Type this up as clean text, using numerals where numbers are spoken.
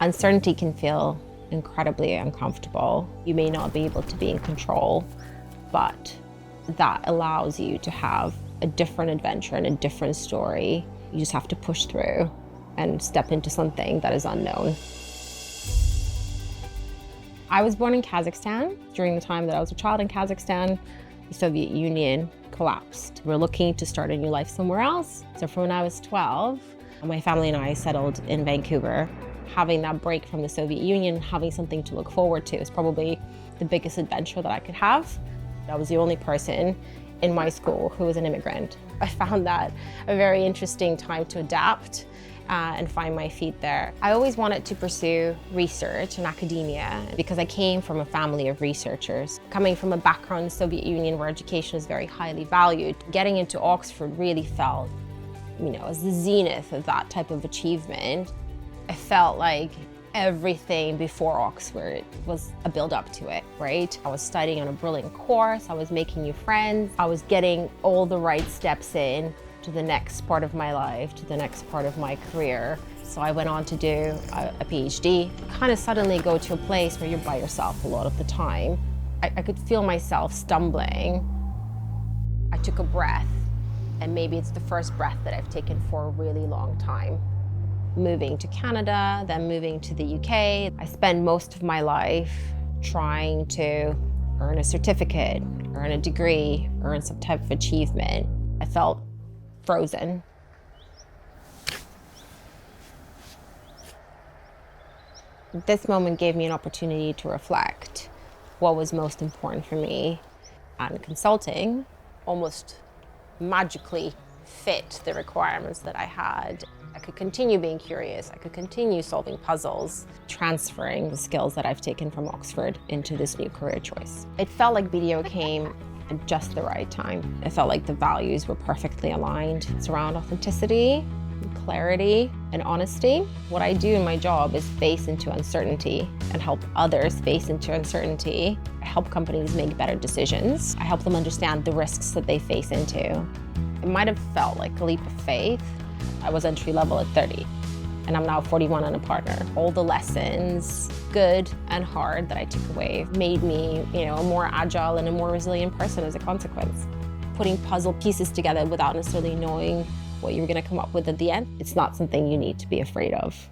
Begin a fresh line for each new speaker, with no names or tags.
Uncertainty can feel incredibly uncomfortable. You may not be able to be in control, but that allows you to have a different adventure and a different story. You just have to push through and step into something that is unknown. I was born in Kazakhstan. During the time that I was a child in Kazakhstan, the Soviet Union collapsed. We're looking to start a new life somewhere else. So from when I was 12, my family and I settled in Vancouver. Having that break from the Soviet Union, having something to look forward to is probably the biggest adventure that I could have. I was the only person in my school who was an immigrant. I found that a very interesting time to adapt and find my feet there. I always wanted to pursue research and academia because I came from a family of researchers. Coming from a background in the Soviet Union where education is very highly valued, getting into Oxford really felt, as the zenith of that type of achievement. I felt like everything before Oxford was a build up to it, right? I was studying on a brilliant course, I was making new friends, I was getting all the right steps in to the next part of my life, to the next part of my career. So I went on to do a PhD. Kind of suddenly go to a place where you're by yourself a lot of the time. I could feel myself stumbling. I took a breath, and maybe it's the first breath that I've taken for a really long time. Moving to Canada, then moving to the UK. I spent most of my life trying to earn a certificate, earn a degree, earn some type of achievement. I felt frozen. This moment gave me an opportunity to reflect what was most important for me. And consulting almost magically fit the requirements that I had. I could continue being curious, I could continue solving puzzles, transferring the skills that I've taken from Oxford into this new career choice. It felt like BDO came at just the right time. It felt like the values were perfectly aligned. It's around authenticity, clarity, and honesty. What I do in my job is face into uncertainty and help others face into uncertainty. I help companies make better decisions. I help them understand the risks that they face into. It might have felt like a leap of faith. I was entry level at 30, and I'm now 41 and a partner. All the lessons, good and hard, that I took away made me, a more agile and a more resilient person as a consequence. Putting puzzle pieces together without necessarily knowing what you're going to come up with at the end, it's not something you need to be afraid of.